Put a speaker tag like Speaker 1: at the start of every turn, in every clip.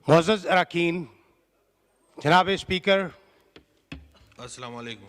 Speaker 1: मोअज़्ज़ज़ अरकान, जनाब स्पीकर,
Speaker 2: अस्सलाम वालेकुम।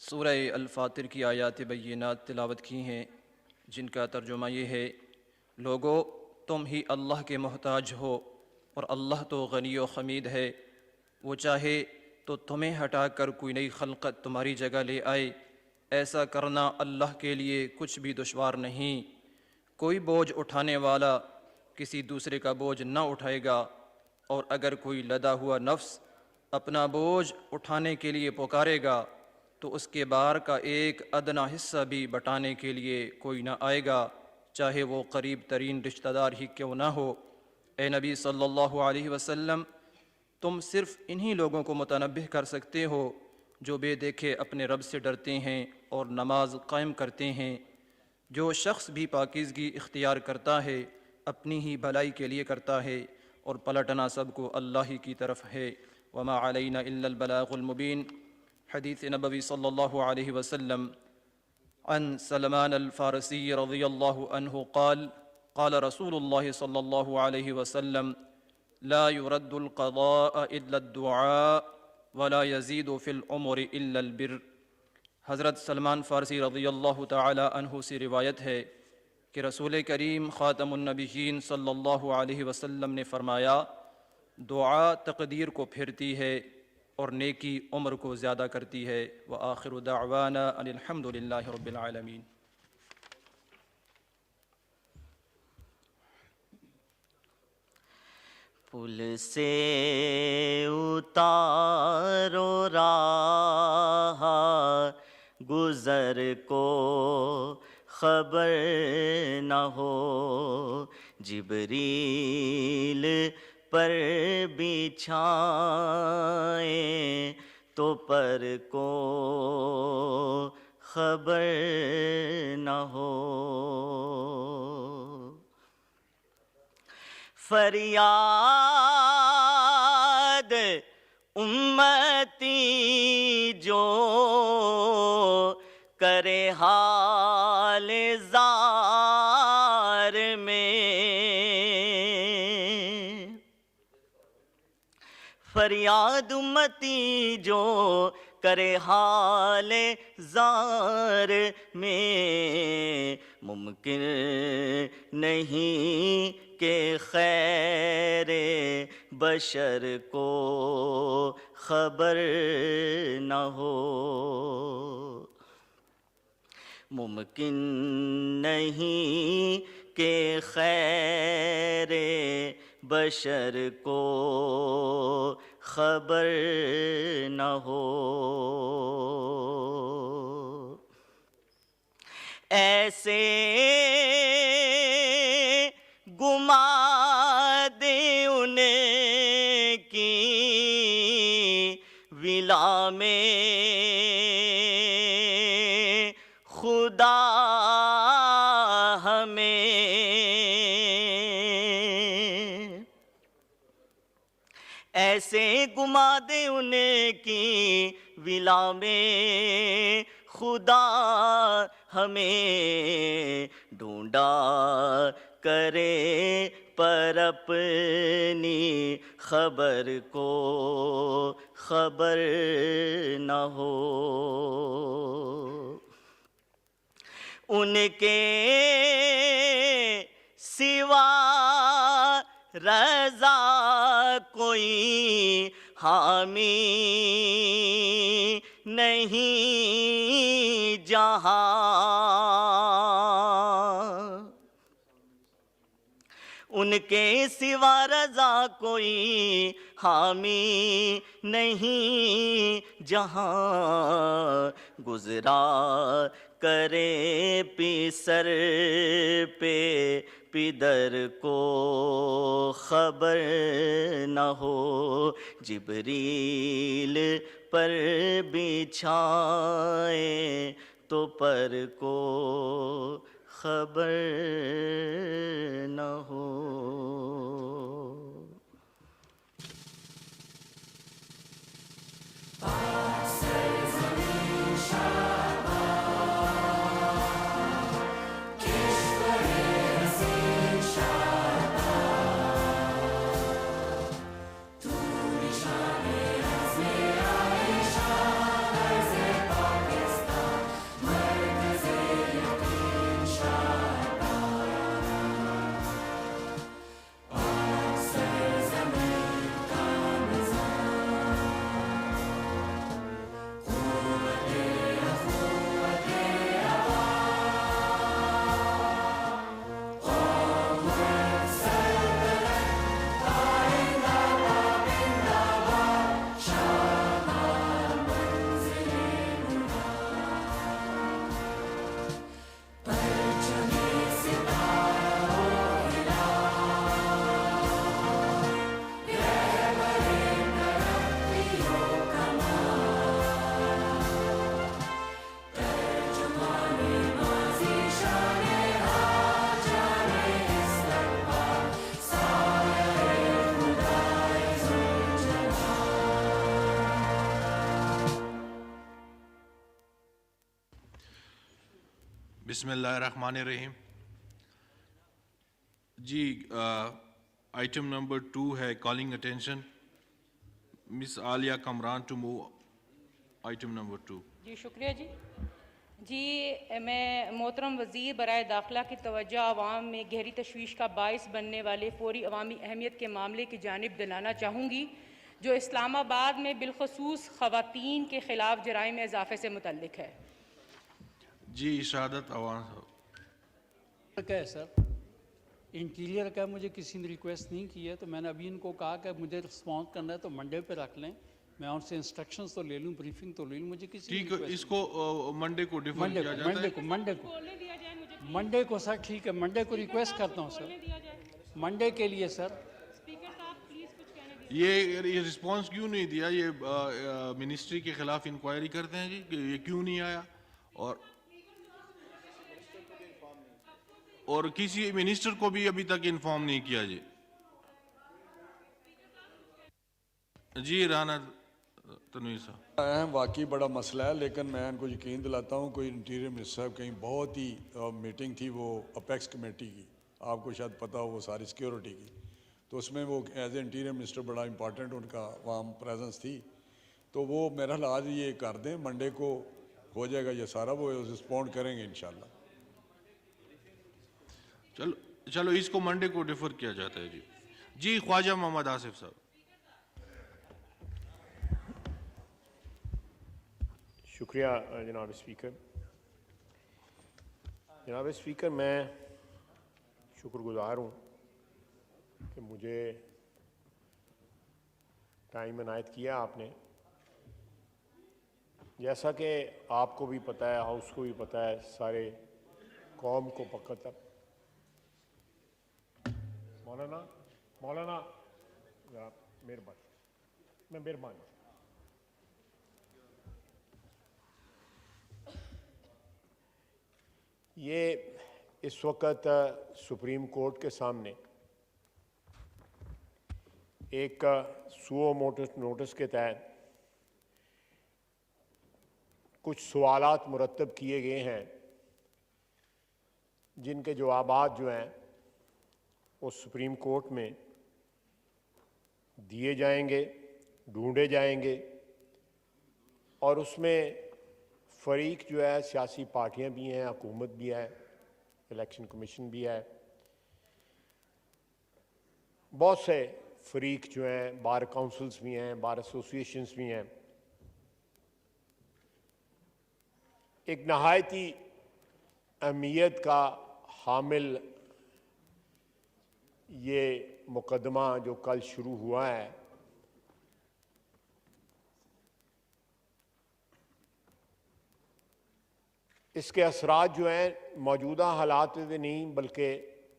Speaker 3: सूरह अल-फातिर की आयात बय्यिनात तिलावत की हैं, जिनका तर्जुमा ये है, लोगो तुम ही अल्लाह के मोहताज हो और अल्लाह तो गनी व हमीद है। वो चाहे तो तुम्हें हटाकर कोई नई खल्क़त तुम्हारी जगह ले आए। ऐसा करना अल्लाह के लिए कुछ भी दुश्वार नहीं। कोई बोझ उठाने वाला किसी दूसरे का बोझ न उठाएगा, और अगर कोई लदा हुआ नफ्स अपना बोझ उठाने के लिए पुकारेगा तो उसके बार का एक अदना हिस्सा भी बटाने के लिए कोई न आएगा, चाहे वो करीब तरीन रिश्तेदार ही क्यों ना हो। ए नबी सल्लल्लाहु अलैहि वसल्लम, तुम सिर्फ़ इन्हीं लोगों को मुतनब्बिह कर सकते हो जो बेदेखे अपने रब से डरते हैं और नमाज कायम करते हैं। जो शख्स भी पाकीज़गी इख्तियार करता है अपनी ही भलाई के लिए करता है, और पलटना सबको अल्लाह ही की तरफ है। वमा अलैना इल्लल बलागुल मुबीन। हदीस नबवी सल्लल्लाहु अलैहि वसल्लम अन सलमान अल-फ़ारसी रज़ियल्लाहु अन्हु क़ाल क़ाल रसूलुल्लाह सल्लल्लाहु अलैहि वसल्लम ला युरद्दुल क़ज़ाअ इल्ला दुआ वला यज़ीदु फ़िल उम्रि इल्लल बिर। हज़रत सलमान फ़ारसी रज़ियल्लाहु तआला अन्हु से रिवायत है कि रसूल करीम ख़ातमुन नबिय्यीन सल्लल्लाहु अलैहि वसल्लम ने फ़रमाया, दुआ तक़दीर को फिरती है और नेकी उम्र को ज़्यादा करती है। व आखिरु दाअवाना अनिल हम्दुलिल्लाहि रब्बिल आलमीन।
Speaker 4: पुल से उतारो राह गुज़र को खबर न हो, जिब्रील पर बिछाए तो पर को खबर न हो। फरियाद उम्मती जो करे हाल जार में, फरियाद उम्मती जो करे हाल जार में, मुमकिन नहीं के खैर बशर को खबर न हो। मुमकिन नहीं के खैर बशर को खबर न हो। ऐसे गुमा दे उनकी विला में खुदा हमें, ऐसे गुमा दे उनकी विला में खुदा हमें। ढूंढा करे पर अपनी खबर को खबर न हो। उनके सिवा रज़ा कोई हामी नहीं जहां। उनके सिवा रज़ा कोई हामी नहीं जहां। गुज़रा करे पिसर पे पिदर को खबर न हो। जिब्रील पर बिछाए तो पर को खबर न हो।
Speaker 2: बिस्मिल्लाहिर्रहमानिर्रहीम। जी आइटम नंबर 2 है calling attention. Miss Aliya Kamran to move item number 2।
Speaker 5: जी शुक्रिया जी। जी मैं मोहतरम वज़ीर बराए दाखिला की तवज्जो आवाम में गहरी तशवीश का बाइस बनने वाले फौरी अवामी अहमियत के मामले की जानिब दिलाना चाहूँगी, जो इस्लामाबाद में बिलखसूस ख़वातीन के ख़िलाफ़ जराइम में इजाफ़े से मुतल्लिक है।
Speaker 2: जी इशादत आवाम
Speaker 6: क्या है सर, इंटीरियर का मुझे किसी ने रिक्वेस्ट नहीं की है, तो मैंने अभी इनको कहा कि मुझे रिस्पॉन्स करना है तो मंडे पे रख लें। मैं उनसे इंस्ट्रक्शंस तो ले लूँ, ब्रीफिंग तो ले लूँ। मुझे किसी
Speaker 2: ठीक है, इसको मंडे को डिफर किया जाता है।
Speaker 6: मंडे को सर ठीक है, मंडे को रिक्वेस्ट करता हूँ सर, मंडे के लिए सर।
Speaker 2: ये रिस्पांस क्यों नहीं दिया? ये मिनिस्ट्री के खिलाफ इंक्वायरी करते हैं जी कि ये क्यों नहीं आया? और किसी मिनिस्टर को भी अभी तक इन्फॉर्म नहीं किया जी। जी राना तनवीर साहब।
Speaker 7: है वाकई बड़ा मसला है, लेकिन मैं इनको यकीन दिलाता हूँ कोई इंटीरियर मिनिस्टर साहब कहीं बहुत ही मीटिंग थी वो अपेक्स कमेटी की, आपको शायद पता हो, वो सारी सिक्योरिटी की, तो उसमें वो एज ए इंटीरियर मिनिस्टर बड़ा इंपॉर्टेंट उनका वहाँ प्रेजेंस थी, तो वो मेरा आज ये कर दें, मंडे को हो जाएगा ये सारा, वो रिस्पॉन्ड करेंगे इंशाल्लाह।
Speaker 2: चलो इसको मंडे को डिफर किया जाता है जी। जी ख्वाजा मोहम्मद आसिफ साहब।
Speaker 8: शुक्रिया जनाब स्पीकर। जनाब स्पीकर, मैं शुक्रगुजार हूँ कि मुझे टाइम इनायत किया आपने। जैसा कि आपको भी पता है, हाउस को भी पता है, सारे कौम को पता है। मौलाना मेहरबानी, मैं मेहरबानी। ये इस वक्त सुप्रीम कोर्ट के सामने एक सुओ नोटिस के तहत कुछ सवालात मुरतब किए गए हैं, जिनके जवाबात जो हैं वो सुप्रीम कोर्ट में दिए जाएंगे, ढूंढे जाएंगे, और उसमें फरीक जो है सियासी पार्टियां भी हैं, हुकूमत भी है, इलेक्शन कमीशन भी है, बहुत से फरीक जो हैं, बार काउंसिल्स भी हैं, बार एसोसिएशंस भी हैं। एक नहायती अहमियत का हामिल ये मुकदमा जो कल शुरू हुआ है, इसके असरात जो हैं मौजूदा हालात में नहीं बल्कि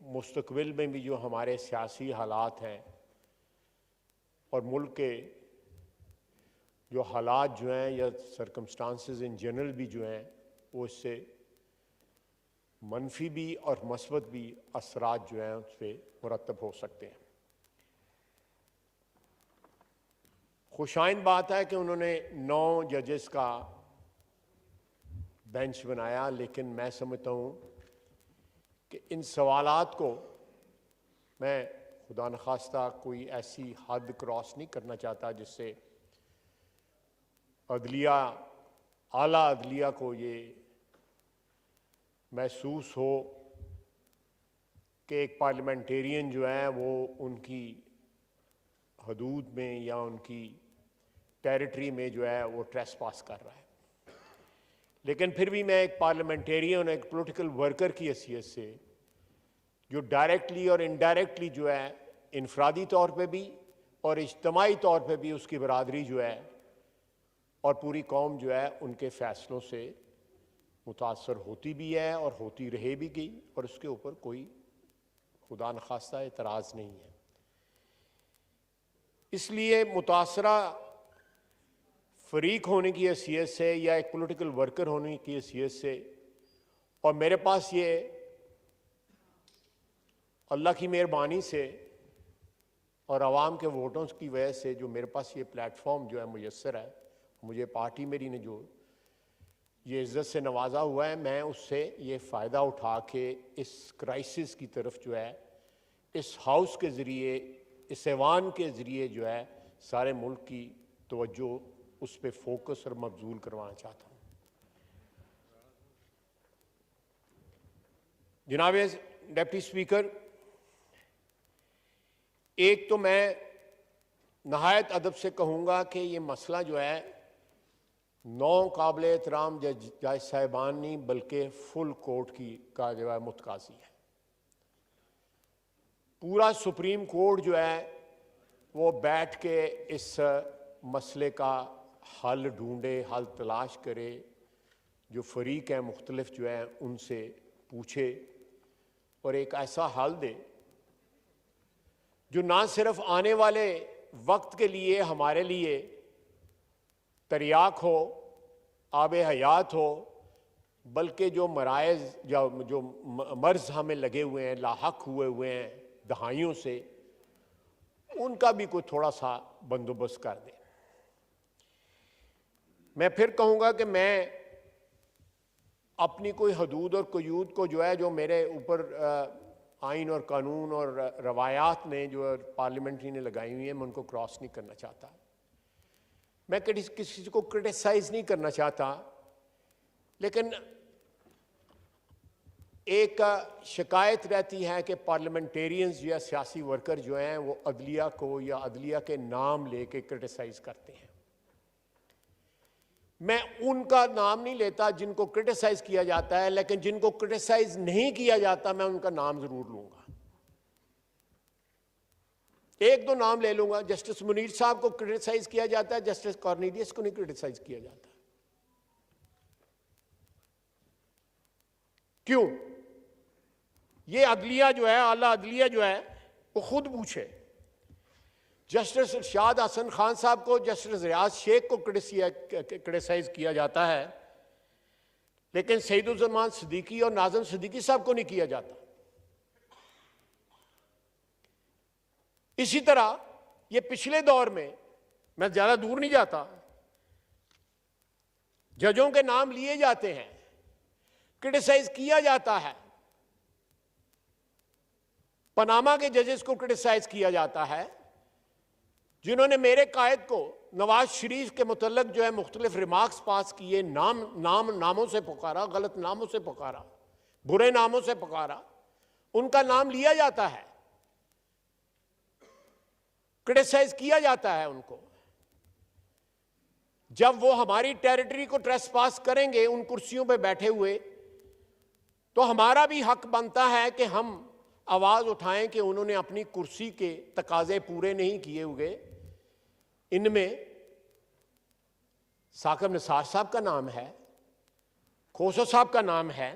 Speaker 8: मुस्तकबिल में भी जो हमारे सियासी हालात हैं और मुल्क के जो हालात जो हैं या सर्कमस्टांसेस इन जनरल भी जो हैं, वो इससे मनफी भी और मस्बत भी असरात जो हैं उस पर मुरतब हो सकते हैं। खुशाइन बात है कि उन्होंने 9 जजेस का बेंच बनाया, लेकिन मैं समझता हूँ कि इन सवालात को मैं खुदा न खास्ता कोई ऐसी हद क्रॉस नहीं करना चाहता जिससे अदलिया, आला अदलिया को ये महसूस हो कि एक पार्लियामेंटेरियन जो है वो उनकी हदूद में या उनकी टेरिटरी में जो है वो ट्रेसपास कर रहा है। लेकिन फिर भी मैं एक पार्लियामेंटेरियन, एक पॉलिटिकल वर्कर की हैसियत से जो डायरेक्टली और इनडायरेक्टली जो है इनफरादी तौर पे भी और इज्तमाही तौर पे भी उसकी बरादरी जो है और पूरी कौम जो है उनके फ़ैसलों से मुतासर होती भी है और होती रहे भी गई, और उसके ऊपर कोई खुदा न खास्ता एतराज़ नहीं है। इसलिए मुतासरा फरीक होने की हैसियत से या एक पॉलिटिकल वर्कर होने की हैसियत से, और मेरे पास ये अल्लाह की मेहरबानी से और आवाम के वोटों की वजह से जो मेरे पास ये प्लेटफॉर्म जो है मुयस्सर है, मुझे पार्टी मेरी ने जो ये इज़्ज़त से नवाजा हुआ है, मैं उससे ये फ़ायदा उठा के इस क्राइसिस की तरफ जो है इस हाउस के ज़रिए, इस ऐवान के ज़रिए जो है सारे मुल्क की तवज्जो उस पर फोकस और मबजूल करवाना चाहता हूँ। जनाब डिप्टी स्पीकर, एक तो मैं नहायत अदब से कहूँगा कि ये मसला जो है 9 काबिल एहतराम जज साहिबान नहीं बल्कि फुल कोर्ट का जो है मुतकाजी है। पूरा सुप्रीम कोर्ट जो है वो बैठ के इस मसले का हल ढूंढे, हल तलाश करे, जो फरीक हैं मुख्तलिफ जो हैं उनसे पूछे और एक ऐसा हल दे जो ना सिर्फ आने वाले वक्त के लिए हमारे लिए तरियाक हो, आब हयात हो, बल्कि जो मराइज़ जो मर्ज हमें लगे हुए हैं, लाहक हुए हैं दहाइयों से, उनका भी कोई थोड़ा सा बंदोबस्त कर दें। मैं फिर कहूँगा कि मैं अपनी कोई हदूद और क़यूद को जो है, जो मेरे ऊपर आइन और कानून और रवायात ने जो पार्लियामेंट्री ने लगाई हुई है, मैं उनको क्रॉस नहीं करना चाहता। मैं किसी को क्रिटिसाइज़ नहीं करना चाहता, लेकिन एक शिकायत रहती है कि पार्लियामेंटेरियंस या सियासी वर्कर जो हैं वो अदलिया को या अदलिया के नाम लेके क्रिटिसाइज़ करते हैं। मैं उनका नाम नहीं लेता जिनको क्रिटिसाइज़ किया जाता है, लेकिन जिनको क्रिटिसाइज़ नहीं किया जाता मैं उनका नाम ज़रूर लूँगा। एक दो नाम ले लूँगा। जस्टिस मुनीर साहब को क्रिटिसाइज़ किया जाता है, जस्टिस कॉर्नेलियस को नहीं क्रिटिसाइज़ किया जाता। क्यों? ये अदलिया जो है, आला अदलिया जो है, वो खुद पूछे। जस्टिस इरशाद हसन खान साहब को, जस्टिस रियाज शेख को क्रिटिसाइज किया जाता है, लेकिन सईदुज़्ज़मान सिद्दीकी और नाज़िम सिद्दीकी साहब को नहीं किया जाता। इसी तरह ये पिछले दौर में, मैं ज़्यादा दूर नहीं जाता, जजों के नाम लिए जाते हैं, क्रिटिसाइज किया जाता है। पनामा के जजेस को क्रिटिसाइज किया जाता है, जिन्होंने मेरे कायद को नवाज शरीफ के मुतल्लक जो है मुख्तलिफ रिमार्क्स पास किए, नामों से पुकारा, गलत नामों से पुकारा, बुरे नामों से पुकारा, उनका नाम लिया जाता है, क्रिटिसाइज किया जाता है उनको। जब वो हमारी टेरिटरी को ट्रेसपास करेंगे उन कुर्सियों पे बैठे हुए, तो हमारा भी हक बनता है कि हम आवाज उठाएं कि उन्होंने अपनी कुर्सी के तकाजे पूरे नहीं किए हुए। इनमें साकिब निसार साहब का नाम है, खोसो साहब का नाम है,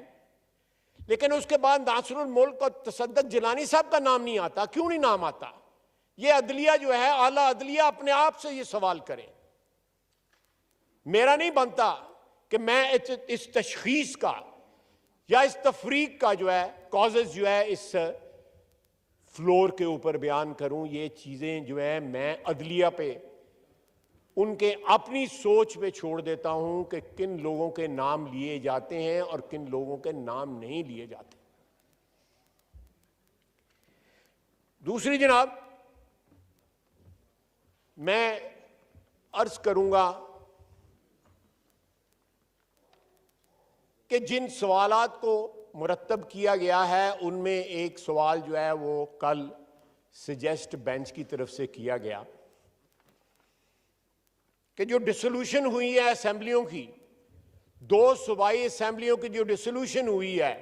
Speaker 8: लेकिन उसके बाद नासरुल मुल्क और तसद्दुक़ जिलानी साहब का नाम नहीं आता। क्यों नहीं नाम आता? ये अदलिया जो है, आला अदलिया अपने आप से ये सवाल करें। मेरा नहीं बनता कि मैं इस तशखीस का या इस तफरीक का जो है कॉजेज जो है इस फ्लोर के ऊपर बयान करूं। ये चीज़ें जो है मैं अदलिया पे, उनके अपनी सोच पे छोड़ देता हूं कि किन लोगों के नाम लिए जाते हैं और किन लोगों के नाम नहीं लिए जाते। दूसरी जनाब, मैं अर्ज करूंगा कि जिन सवालात को मुरतब किया गया है, उनमें एक सवाल जो है वो कल सजेस्ट बेंच की तरफ से किया गया कि जो डिसोल्यूशन हुई है असेंबलियों की, 2 सूबाई असेंबलियों की जो डिसोल्यूशन हुई है,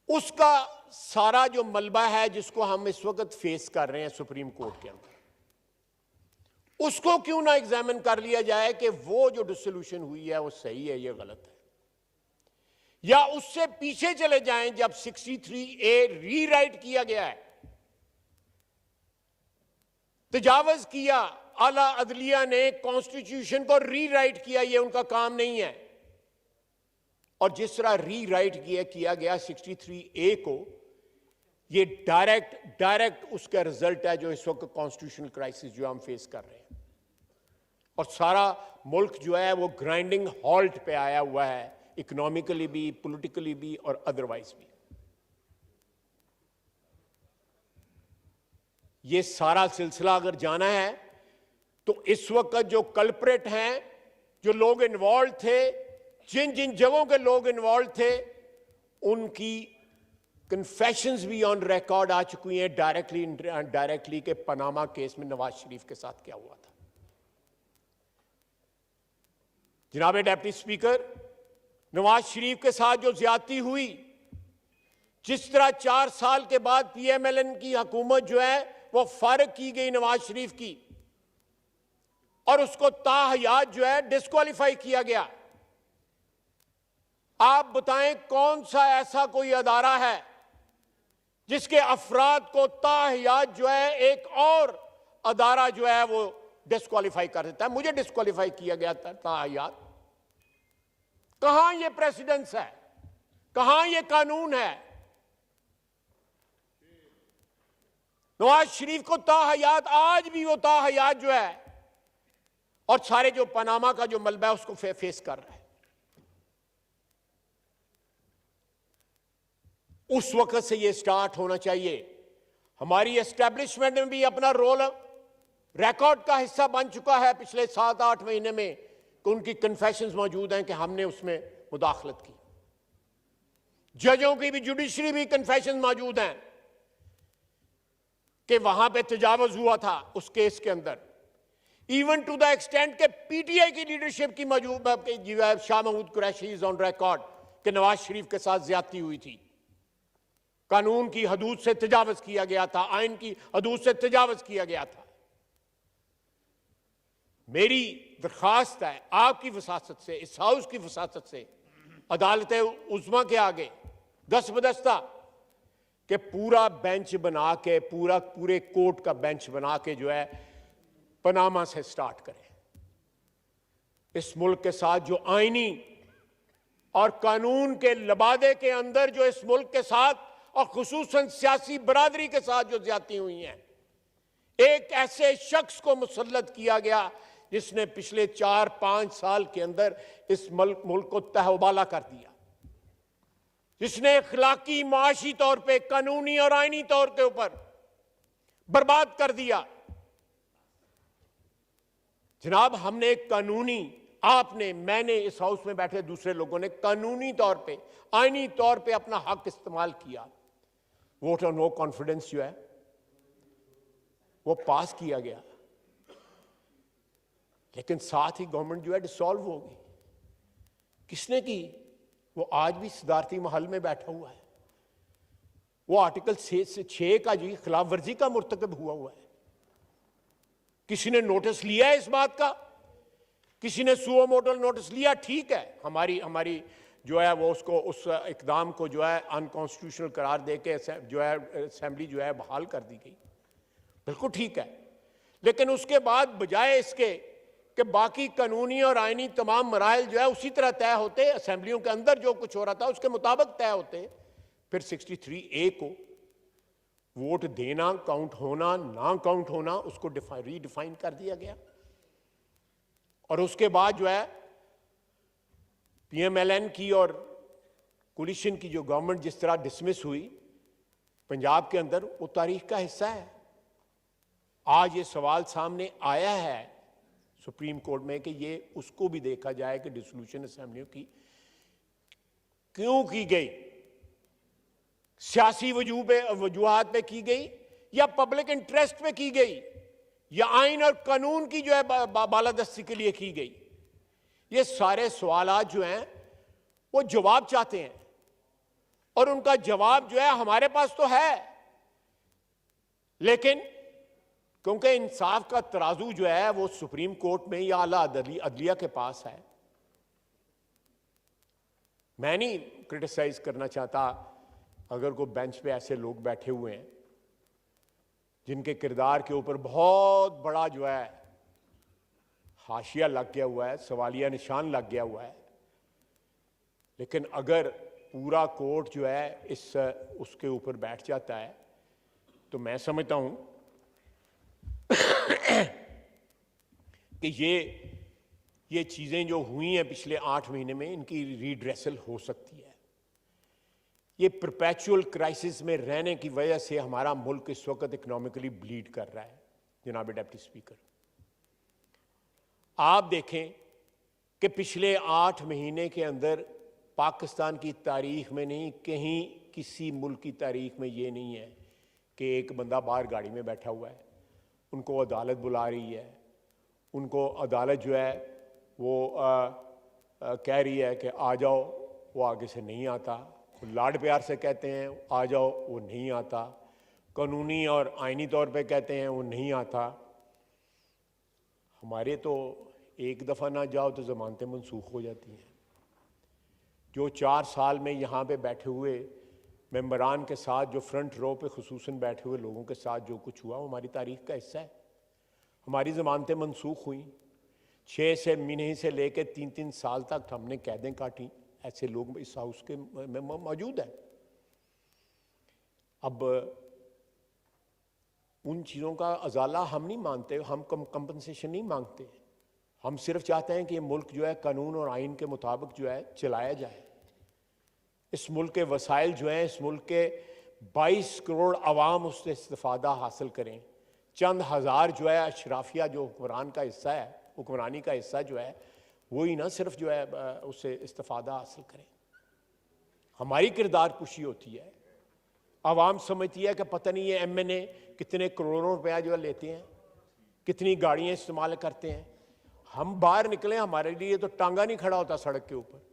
Speaker 8: उसका सारा जो मलबा है जिसको हम इस वक्त फेस कर रहे हैं सुप्रीम कोर्ट के अंदर, उसको क्यों ना एग्जामिन कर लिया जाए कि वो जो डिसोल्यूशन हुई है वो सही है या गलत है, या उससे पीछे चले जाएं जब 63A रीराइट किया गया है, तजावज किया, आला अदलिया ने कॉन्स्टिट्यूशन को रीराइट किया, ये उनका काम नहीं है। और जिस तरह रीराइट किया गया 63A को, ये डायरेक्ट उसका रिजल्ट है जो इस वक्त कॉन्स्टिट्यूशनल क्राइसिस जो हम फेस कर रहे हैं, और सारा मुल्क जो है वो ग्राइंडिंग हॉल्ट पे आया हुआ है, इकोनॉमिकली भी, पॉलिटिकली भी और अदरवाइज भी। ये सारा सिलसिला अगर जाना है तो इस वक्त जो कल्प्रेट हैं, जो लोग इन्वॉल्व थे, जिन जिन जगहों के लोग इन्वॉल्व थे, उनकी कन्फेशंस भी ऑन रिकॉर्ड आ चुकी हैं, डायरेक्टली इनडायरेक्टली, के पनामा केस में नवाज शरीफ के साथ क्या हुआ था। जनाब डिप्टी स्पीकर, नवाज शरीफ के साथ जो ज्यादती हुई, जिस तरह 4 साल के बाद PMLN की हुकूमत जो है वो फारिग की गई नवाज शरीफ की, और उसको ताहयात जो है डिस्क्वालीफाई किया गया। आप बताएं कौन सा ऐसा कोई अदारा है जिसके अफराद को ताहयात जो है एक और अदारा जो है वो डिस्क्वालीफाई कर देता है। मुझे डिस्क्वालीफाई किया गया था ताहयात। कहां ये प्रेसिडेंस है, कहां ये कानून है? नवाज शरीफ को ताहयात, आज भी वो ताहयात जो है और सारे जो पनामा का जो मलबा है उसको फेस कर रहा है। उस वक्त से ये स्टार्ट होना चाहिए। हमारी एस्टेब्लिशमेंट में भी अपना रोल रिकॉर्ड का हिस्सा बन चुका है पिछले 7-8 महीने में कि उनकी कन्फेशंस मौजूद हैं कि हमने उसमें मुदाखलत की। जजों की भी, जुडिशरी भी कन्फेशन मौजूद हैं कि वहां पे तजावुज हुआ था उस केस के अंदर। इवन टू द एक्सटेंट के पीटीआई की लीडरशिप की मौजूद, Shah Mahmood Qureshi is on record कि नवाज शरीफ के साथ ज्यादती हुई थी। कानून की हदूद से तजावुज किया गया था, आइन की हदूद से तजावुज किया गया था। मेरी दरखास्त है आपकी वसासत से, इस हाउस की वसासत से, अदालत उज़्मा के आगे दस्तबदस्ता कि पूरा बेंच बना के, पूरे कोर्ट का बेंच बना के जो है पनामा से स्टार्ट करें। इस मुल्क के साथ जो आईनी और कानून के लबादे के अंदर जो इस मुल्क के साथ और खुसूसन सियासी बरादरी के साथ जो ज्यादती हुई हैं, एक ऐसे शख्स को मुसल्लत किया गया जिसने पिछले 4-5 साल के अंदर इस मुल्क को तहवाला कर दिया, जिसने अखलाकी, माशी तौर पे, कानूनी और आईनी तौर के ऊपर बर्बाद कर दिया। जनाब, हमने कानूनी, आपने, मैंने, इस हाउस में बैठे दूसरे लोगों ने कानूनी तौर पे, आईनी तौर पे अपना हक इस्तेमाल किया। वोट ऑफ नो कॉन्फिडेंस जो है वो पास किया गया, लेकिन साथ ही गवर्नमेंट जो है डिसॉल्व होगी। किसने की? वो आज भी सदारती महल में बैठा हुआ है। वो आर्टिकल 6 का जी खिलाफ वर्जी का मुर्तकब हुआ है। किसी ने नोटिस लिया है इस बात का? किसी ने सुओ मोटो नोटिस लिया? ठीक है, हमारी जो है वो उसको, उस इकदाम को जो है अनकॉन्स्टिट्यूशनल करार दे के जो है असेंबली जो है बहाल कर दी गई, बिल्कुल ठीक है। लेकिन उसके बाद बजाय इसके कि बाकी कानूनी और आईनी तमाम मराहल जो है उसी तरह तय होते, असेंबलियों के अंदर जो कुछ हो रहा था उसके मुताबिक तय होते, फिर 63A को वोट देना, काउंट होना, ना काउंट होना, उसको रीडिफाइन कर दिया गया। और उसके बाद जो है PMLN की और कोलिशन की जो गवर्नमेंट जिस तरह डिसमिस हुई पंजाब के अंदर, वो तारीख का हिस्सा है। आज ये सवाल सामने आया है सुप्रीम कोर्ट में कि ये उसको भी देखा जाए कि डिसोल्यूशन असेंबलियों की क्यों की गई, सियासी वजूहात पे की गई या पब्लिक इंटरेस्ट पे की गई या आइन और कानून की जो है बालादस्ती के लिए की गई। ये सारे सवालात जो हैं वो जवाब चाहते हैं और उनका जवाब जो है हमारे पास तो है, लेकिन क्योंकि इंसाफ का तराजू जो है वो सुप्रीम कोर्ट में या आला अदलिया के पास है। मैं नहीं क्रिटिसाइज करना चाहता अगर कोई बेंच पे ऐसे लोग बैठे हुए हैं जिनके किरदार के ऊपर बहुत बड़ा जो है हाशिया लग गया हुआ है, सवालिया निशान लग गया हुआ है, लेकिन अगर पूरा कोर्ट जो है उसके ऊपर बैठ जाता है तो मैं समझता हूं कि ये चीजें जो हुई हैं पिछले 8 महीने में, इनकी रीड्रेसल हो सकती है। ये परपेचुअल क्राइसिस में रहने की वजह से हमारा मुल्क इस वक्त इकोनॉमिकली ब्लीड कर रहा है। जनाब डिप्टी स्पीकर, आप देखें कि पिछले 8 महीने के अंदर पाकिस्तान की तारीख में नहीं, कहीं किसी मुल्क की तारीख में ये नहीं है कि एक बंदा बाहर गाड़ी में बैठा हुआ है, उनको अदालत बुला रही है, उनको अदालत जो है वो कह रही है कि आ जाओ, वो आगे से नहीं आता, लाड प्यार से कहते हैं आ जाओ, वो नहीं आता, कानूनी और आईनी तौर पे कहते हैं वो नहीं आता। हमारे तो एक दफ़ा ना जाओ तो ज़मानतें मनसूख हो जाती हैं। जो 4 साल में यहाँ पे बैठे हुए मेंबरान के साथ, जो फ्रंट रो पे खुसूसन बैठे हुए लोगों के साथ जो कुछ हुआ वो हमारी तारीख का हिस्सा है। हमारी ज़मानतें मनसूख हुई, 6 से महीने से लेकर 3-3 साल तक हमने कैदें काटी। ऐसे लोग इस हाउस के में मौजूद हैं। अब उन चीज़ों का अजाला हम नहीं मानते, हम कंपनसेशन नहीं मांगते। हम सिर्फ चाहते हैं कि ये मुल्क जो है कानून और आइन के मुताबिक जो है चलाया जाए। इस मुल्क के वसाइल जो हैं, इस मुल्क के 22 करोड़ आवाम उससे इस्तिफ़ादा हासिल करें। चंद हज़ार जो है अशराफिया जो हुक्मरान का हिस्सा है, हुक्मरानी का हिस्सा जो है, वही ना सिर्फ जो है उससे इस्तिफ़ादा हासिल करें। हमारी किरदार कुशी होती है। आवाम समझती है कि पता नहीं ये MNA कितने करोड़ों रुपया जो है लेते हैं, कितनी गाड़ियाँ इस्तेमाल करते हैं। हम बाहर निकले, हमारे लिए तो टांगा नहीं खड़ा होता सड़क के ऊपर।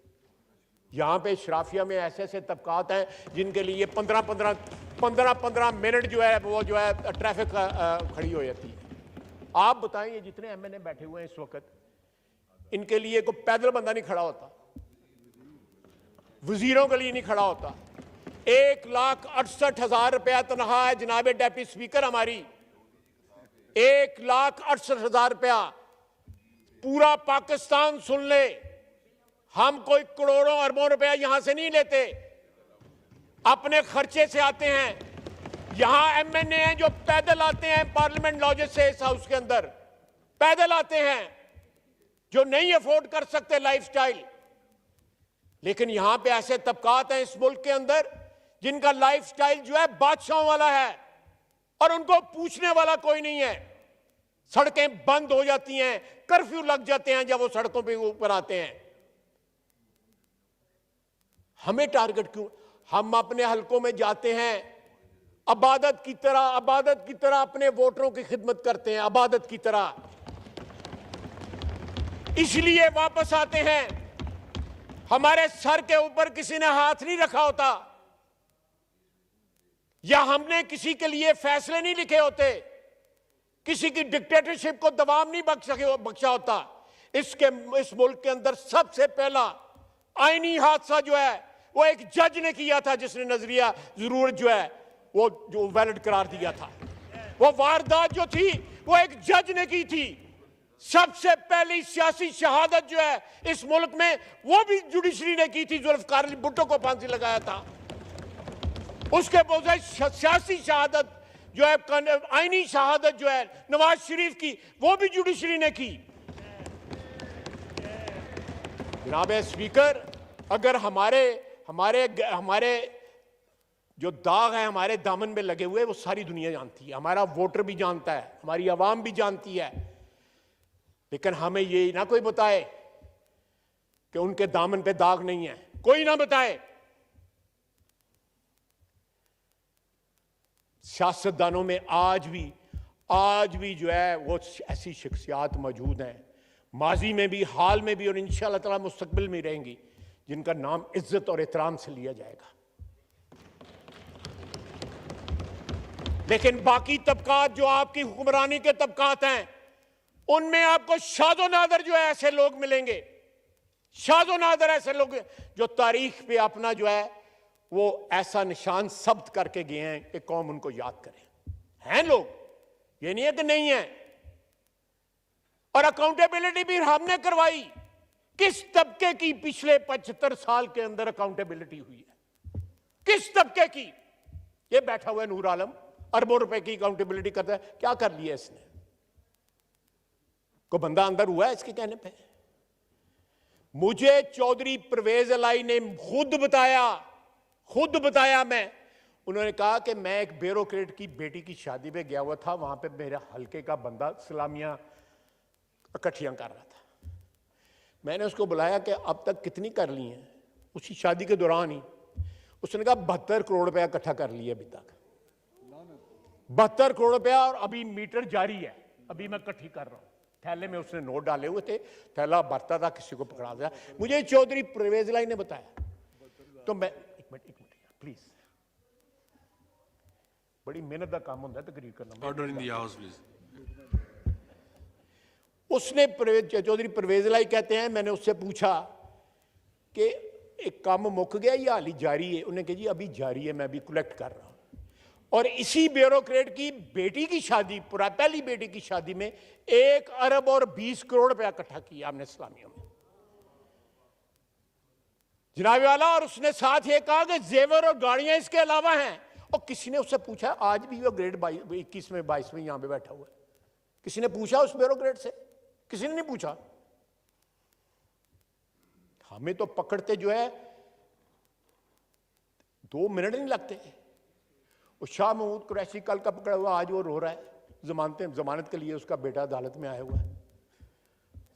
Speaker 8: यहाँ पे शराफिया में ऐसे ऐसे तबकात हैं जिनके लिए 15 मिनट जो है वो जो है ट्रैफिक खड़ी हो जाती है। आप बताएं, ये जितने MNA बैठे हुए हैं इस वक्त, इनके लिए कोई पैदल बंदा नहीं खड़ा होता, वजीरों के लिए नहीं खड़ा होता। 1,68,000 रुपया तनख्वाह है जनाब डेप्टी स्पीकर हमारी, 1,68,000 रुपया। पूरा पाकिस्तान सुन ले, हम कोई करोड़ों अरबों रुपया यहां से नहीं लेते, अपने खर्चे से आते हैं। यहां MNA हैं जो पैदल आते हैं पार्लियामेंट लॉजेस से इस हाउस के अंदर, पैदल आते हैं, जो नहीं अफोर्ड कर सकते लाइफस्टाइल। लेकिन यहां पे ऐसे तबकात हैं इस मुल्क के अंदर जिनका लाइफस्टाइल जो है बादशाहों वाला है और उनको पूछने वाला कोई नहीं है। सड़कें बंद हो जाती हैं, कर्फ्यू लग जाते हैं जब वो सड़कों पे ऊपर आते हैं। हमें टारगेट क्यों? हम अपने हलकों में जाते हैं, अबादत की तरह अपने वोटरों की खिदमत करते हैं, अबादत की तरह। इसलिए वापस आते हैं। हमारे सर के ऊपर किसी ने हाथ नहीं रखा होता, या हमने किसी के लिए फैसले नहीं लिखे होते, किसी की डिक्टेटरशिप को दबाव नहीं बख्शा होता। इस मुल्क के अंदर सबसे पहला आईनी हादसा जो है वो एक जज ने किया था, जिसने नजरिया जरूरत जो है वो जो वैलिड करार दिया था। वो वारदात जो थी वो एक जज ने की थी। सबसे पहली सियासी शहादत जो है इस मुल्क में वो भी जुडिशरी ने की थी। जुल्फकार अली भुट्टो को फांसी लगाया था। उसके बजाय सियासी शहादत जो है, आईनी शहादत जो है नवाज शरीफ की, वो भी जुडिशरी ने की। जनाब स्पीकर, अगर हमारे जो दाग है हमारे दामन में लगे हुए वो सारी दुनिया जानती है, हमारा वोटर भी जानता है, हमारी आवाम भी जानती है। लेकिन हमें ये ना कोई बताए कि उनके दामन पे दाग नहीं है, कोई ना बताए। सियासतदानों में आज भी जो है वो ऐसी शख्सियात मौजूद हैं, माजी में भी, हाल में भी और इंशाअल्लाह ताला मुस्तकबिल में रहेंगी, जिनका नाम इज्जत और एहतराम से लिया जाएगा। लेकिन बाकी तबकात जो आपकी हुक्मरानी के तबकात हैं, उनमें आपको शादो नादर जो है ऐसे लोग मिलेंगे, शादो नादर ऐसे लोग जो तारीख पे अपना जो है वो ऐसा निशान सब्त करके गए हैं कि कौम उनको याद करे। हैं लोग, ये नहीं है कि नहीं है। और अकाउंटेबिलिटी भी हमने करवाई। किस तबके की पिछले 75 साल के अंदर अकाउंटेबिलिटी हुई है? किस तबके की? ये बैठा हुआ है नूर आलम, अरबों रुपए की अकाउंटेबिलिटी करता है। क्या कर लिया इसने? को बंदा अंदर हुआ है इसके कहने पे? मुझे चौधरी परवेज अलाई ने खुद बताया मैं, उन्होंने कहा कि मैं एक ब्यूरोक्रेट की बेटी की शादी पे गया हुआ था, वहां पे मेरे हल्के का बंदा सलामियां इकट्ठियां कर रहा था। मैंने उसको बुलाया कि अब तक कितनी कर ली हैं? उसी शादी के दौरान ही उसने कहा 72 करोड़ रुपया इकट्ठा कर लिया अभी तक। 72 करोड़ रुपया, और अभी मीटर जारी है, अभी मैं इकट्ठी कर रहा हूं। थैले में उसने नोट डाले हुए थे, थैला भरता था, किसी को पकड़ा दिया। मुझे चौधरी परवेज अलाई ने बताया। तो मैं एक मिनट प्लीज, बड़ी मेहनत का काम होता है तकरीर करना।
Speaker 2: Order in the house please.
Speaker 8: उसने चौधरी परवेज अलाई कहते हैं, मैंने उससे पूछा कि एक काम मुक गया या हाली जारी है? उन्हें कहा जी अभी जारी है, मैं अभी कलेक्ट कर रहा हूं। और इसी ब्यूरोक्रेट की बेटी की शादी, पहली बेटी की शादी में 1 अरब और 20 करोड़ रुपया इकट्ठा किया हमने इस्लामियों में, जनाब वाला। और उसने साथ ये कहा कि जेवर और गाड़ियां इसके अलावा हैं। और किसी ने उससे पूछा, आज भी वो ग्रेड 21 में 22 में यहां पे बैठा हुआ है, किसी ने पूछा उस ब्यूरोक्रेट से? किसी ने नहीं पूछा। हमें तो पकड़ते जो है 2 मिनट नहीं लगते। वो शाह महमूद कुरैशी कल का पकड़ा हुआ, आज वो रो रहा है जमानत के लिए, उसका बेटा अदालत में आया हुआ है।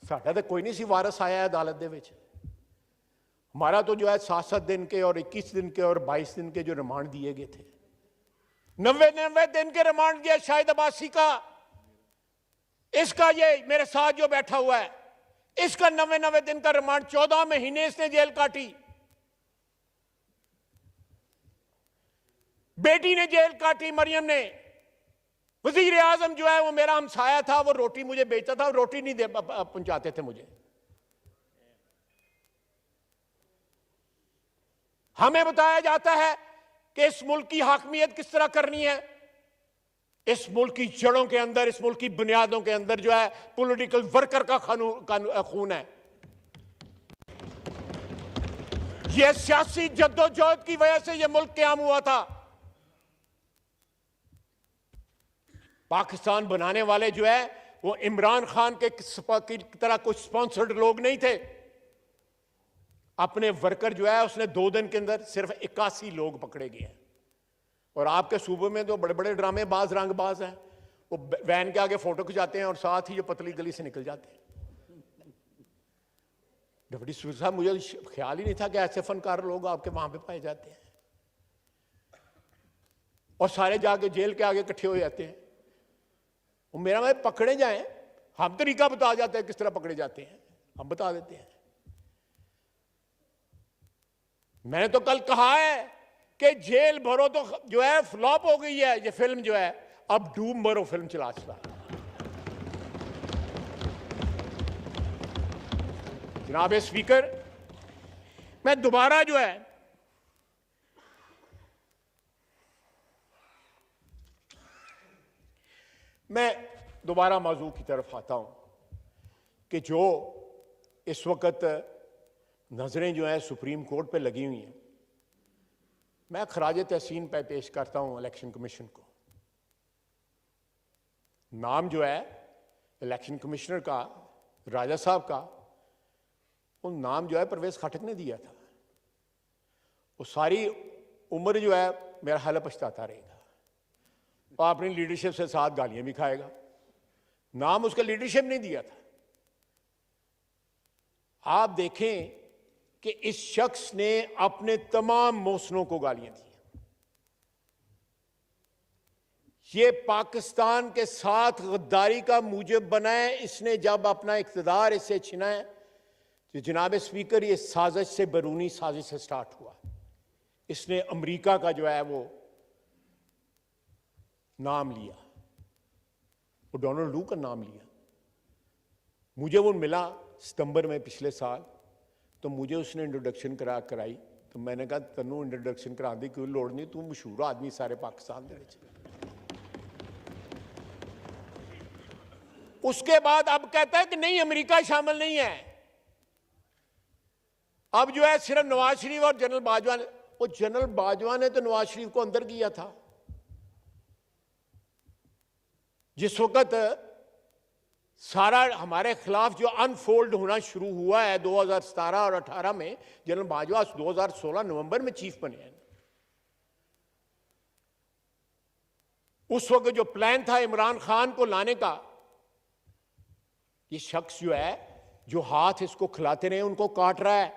Speaker 8: साडा तो कोई नहीं सी वारस आया है अदालत दे विच। हमारा तो जो है 7-7 दिन के और 21 दिन के और 22 दिन के जो रिमांड दिए गए थे, 90 दिन के रिमांड दिया शाहिद अब्बासी का। इसका ये मेरे साथ जो बैठा हुआ है, इसका 90 दिन का रिमांड, 14 महीने इसने जेल काटी। बेटी ने जेल काटी, मरियम ने। वजीर आजम जो है वो मेरा हमसाया था, वो रोटी मुझे बेचता था, रोटी नहीं पहुंचाते थे मुझे। हमें बताया जाता है कि इस मुल्क की हाकमियत किस तरह करनी है। इस मुल्क की जड़ों के अंदर, इस मुल्क की बुनियादों के अंदर जो है पॉलिटिकल वर्कर का खून है। यह सियासी जद्दोजहद की वजह से यह मुल्क कायम हुआ था। पाकिस्तान बनाने वाले जो है वो इमरान खान के की तरह कुछ स्पॉन्सर्ड लोग नहीं थे। अपने वर्कर जो है उसने 2 दिन के अंदर सिर्फ 81 लोग पकड़े गए हैं। और आपके सूबे में तो बड़े बड़े ड्रामेबाज, रंगबाज हैं, वो वैन के आगे फोटो खिंचाते हैं और साथ ही जो पतली गली से निकल जाते हैं। डिप्टी स्पीकर साहब, मुझे ख्याल ही नहीं था कि ऐसे फनकार लोग आपके वहां पे पाए जाते हैं। और सारे जाके जेल के आगे इकट्ठे हो जाते हैं। वो मेरा मैं पकड़े जाएं, हम तरीका बता जाते हैं किस तरह पकड़े जाते हैं, हम बता देते हैं। मैंने तो कल कहा है कि जेल भरो तो जो है फ्लॉप हो गई है ये फिल्म जो है, अब डूम भरो फिल्म चला। जनाब स्पीकर, मैं दोबारा जो है मौजू की तरफ आता हूं कि जो इस वक्त नजरें जो है सुप्रीम कोर्ट पे लगी हुई हैं। मैं खराज तहसीन पे पेश करता हूं इलेक्शन कमीशन को। नाम जो है इलेक्शन कमिश्नर का, राजा साहब का, वो नाम जो है परवेज खटक ने दिया था। वो सारी उम्र जो है मेरा ख्याल पछताता रहेगा और अपनी लीडरशिप से साथ गालियां भी खाएगा। नाम उसका लीडरशिप नहीं दिया था। आप देखें कि इस शख्स ने अपने तमाम मोहसिनों को गालियां दी। ये पाकिस्तान के साथ गद्दारी का मूजब बना है। इसने जब अपना इख्तिदार इससे छिना है तो जनाब स्पीकर, ये साजिश से बैरूनी साजिश से स्टार्ट हुआ। इसने अमेरिका का जो है वो नाम लिया, वो डोनाल्ड लू का नाम लिया। मुझे वो मिला सितंबर में पिछले साल, तो मुझे उसने इंट्रोडक्शन कराई। तो मैंने कहा तैनू इंट्रोडक्शन कराने की कोई लोड़ नहीं, तू मशहूर आदमी सारे पाकिस्तान दे। उसके बाद अब कहता है कि नहीं अमेरिका शामिल नहीं है। अब जो है सिर्फ नवाज शरीफ और जनरल बाजवा ने, वो जनरल बाजवा ने तो नवाज शरीफ को अंदर किया था। जिस वक्त सारा हमारे खिलाफ जो अनफोल्ड होना शुरू हुआ है 2017 और 18 में, जनरल बाजवा 2016 नवंबर में चीफ बने हैं। उस वक्त जो प्लान था इमरान खान को लाने का, ये शख्स जो है जो हाथ इसको खिलाते रहे उनको काट रहा है।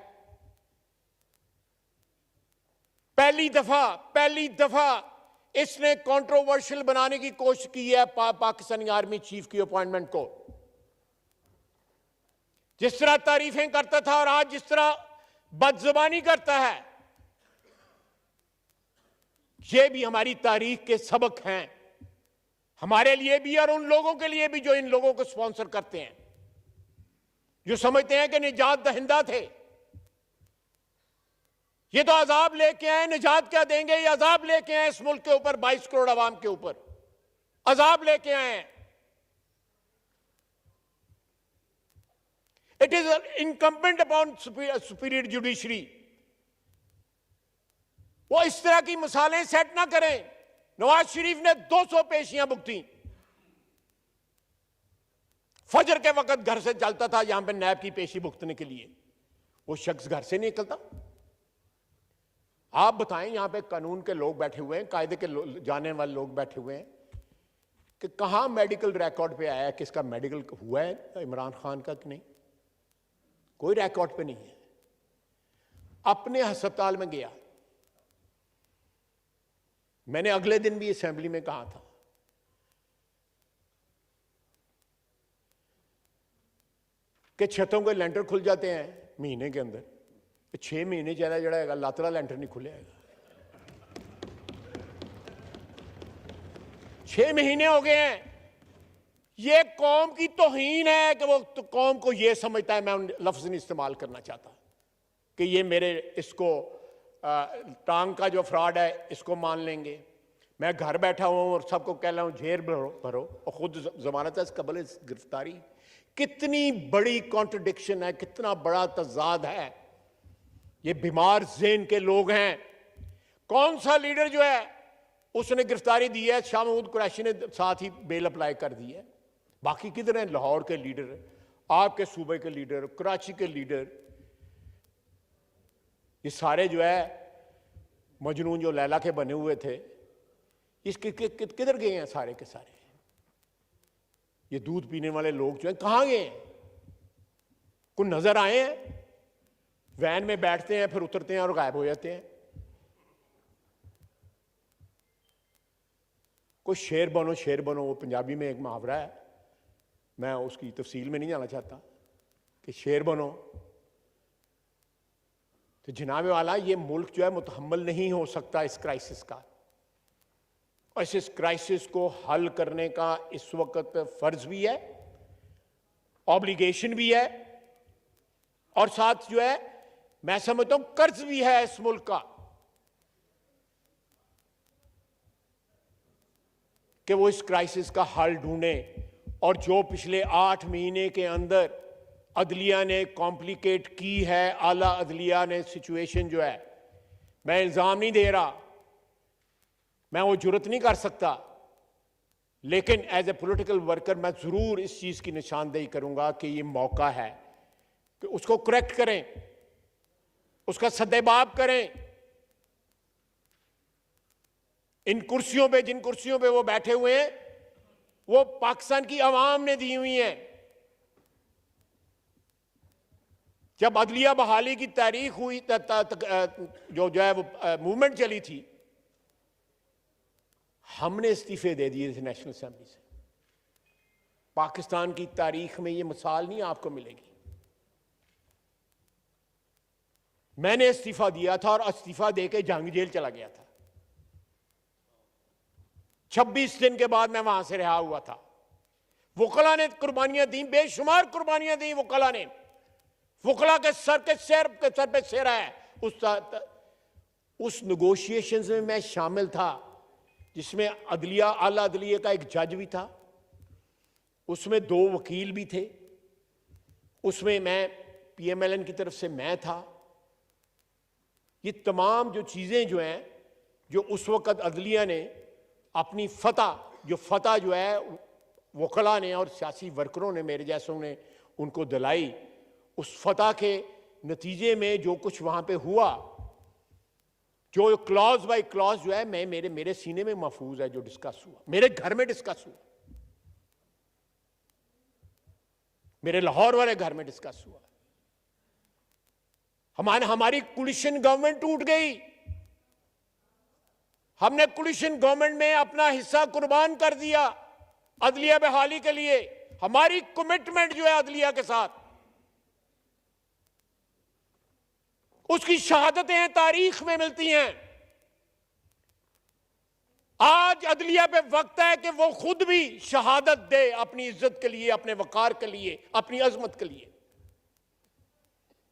Speaker 8: पहली दफा इसने कंट्रोवर्शियल बनाने की कोशिश की है पाकिस्तानी आर्मी चीफ की अपॉइंटमेंट को। जिस तरह तारीफें करता था और आज जिस तरह बदजुबानी करता है, ये भी हमारी तारीख के सबक हैं, हमारे लिए भी और उन लोगों के लिए भी जो इन लोगों को स्पॉन्सर करते हैं, जो समझते हैं कि निजात दहिंदा थे। ये तो अजाब लेके आए, निजात क्या देंगे? ये अजाब लेके आए इस मुल्क के ऊपर, 22 करोड़ आवाम के ऊपर अजाब लेके आए हैं। It is incumbent upon superior judiciary, वो इस तरह की मिसालें सेट ना करें। नवाज शरीफ ने 200 पेशियां भुगती, फजर के वक्त घर से चलता था यहां पे नैब की पेशी भुगतने के लिए, वो शख्स घर से नहीं निकलता। आप बताएं, यहां पे कानून के लोग बैठे हुए हैं, कायदे के जाने वाले लोग बैठे हुए हैं, कि कहां मेडिकल रिकॉर्ड पे आया है कि इसका मेडिकल हुआ है इमरान खान का कि नहीं? कोई रिकॉर्ड पे नहीं है। अपने अस्पताल में गया, मैंने अगले दिन भी असेंबली में कहा था कि छतों के लेंटर खुल जाते हैं महीने के अंदर, 6 महीने चला जाएगा, लातरा लेंटर नहीं खुलेगा। 6 महीने हो गए हैं। ये कौम की तौहीन है कि वो तो कौम को ये समझता है, मैं उन लफ्ज नहीं इस्तेमाल करना चाहता, कि ये मेरे इसको टांग का जो फ्रॉड है इसको मान लेंगे। मैं घर बैठा हुआ हूं और सबको कह रहा हूं जेल भरो और खुद जमानत है कबल गिरफ्तारी। कितनी बड़ी कॉन्ट्रडिक्शन है, कितना बड़ा तजाद है। ये बीमार ज़हन के लोग हैं। कौन सा लीडर जो है उसने गिरफ्तारी दी है? शाह महमूद कुरैशी ने साथ ही बेल अप्लाई कर दी है। बाकी किधर हैं? लाहौर के लीडर, आपके सूबे के लीडर, कराची के लीडर, ये सारे जो है मजनून जो लैला के बने हुए थे, इसके किधर गए हैं सारे के सारे? ये दूध पीने वाले लोग जो हैं कहां गए हैं? कोई नजर आए हैं? वैन में बैठते हैं फिर उतरते हैं और गायब हो जाते हैं। कोई शेर बनो शेर बनो, वो पंजाबी में एक मुहावरा है, मैं उसकी तफसील में नहीं जाना चाहता, कि शेर बनो। तो जनाब वाला, ये मुल्क जो है मुतहम्मल नहीं हो सकता इस क्राइसिस का, और इस क्राइसिस को हल करने का इस वक्त फर्ज भी है, ऑब्लिगेशन भी है, और साथ जो है मैं समझता हूं कर्ज भी है इस मुल्क का, कि वो इस क्राइसिस का हल ढूंढे। और जो पिछले 8 महीने के अंदर अदलिया ने कॉम्प्लिकेट की है, आला अदलिया ने सिचुएशन जो है, मैं इल्जाम नहीं दे रहा, मैं वो जुर्रत नहीं कर सकता, लेकिन एज ए पॉलिटिकल वर्कर मैं जरूर इस चीज की निशानदेही करूंगा कि ये मौका है कि उसको करेक्ट करें, उसका सद्देबाब करें। इन कुर्सियों पे, जिन कुर्सियों पे वो बैठे हुए हैं, वो पाकिस्तान की आवाम ने दी हुई है। जब अदलिया बहाली की तारीख हुई, जो है वो मूवमेंट चली थी, हमने इस्तीफे दे दिए थे नेशनल असेंबली से। पाकिस्तान की तारीख में ये मिसाल नहीं आपको मिलेगी। मैंने इस्तीफा दिया था और इस्तीफा देके जंग जेल चला गया था। 26 दिन के बाद मैं वहां से रिहा हुआ था। वकला ने कुर्बानियां दी, बेशुमार कुर्बानियां दी वकला ने। वकला के सर पे सिर है। उस नेगोशिएशंस में मैं शामिल था, जिसमें अदलिया, आला अदलिया का एक जज भी था, उसमें 2 वकील भी थे, उसमें मैं PMLN की तरफ से मैं था। ये तमाम जो चीजें जो हैं, जो उस वक्त अदलिया ने अपनी फतह जो है वकला ने और सियासी वर्करों ने, मेरे जैसों ने उनको दिलाई, उस फतह के नतीजे में जो कुछ वहां पे हुआ, जो क्लॉज बाय क्लॉज जो है, मैं मेरे सीने में महफूज है, जो डिस्कस हुआ मेरे घर में डिस्कस हुआ, मेरे लाहौर वाले घर में डिस्कस हुआ। हमारी कोलिशन गवर्नमेंट टूट गई। हमने कोलिशन गवर्नमेंट में अपना हिस्सा कुर्बान कर दिया अदलिया बहाली के लिए। हमारी कमिटमेंट जो है अदलिया के साथ, उसकी शहादतें तारीख में मिलती हैं। आज अदलिया पे वक्त है कि वो खुद भी शहादत दे अपनी इज्जत के लिए, अपने वकार के लिए, अपनी अजमत के लिए।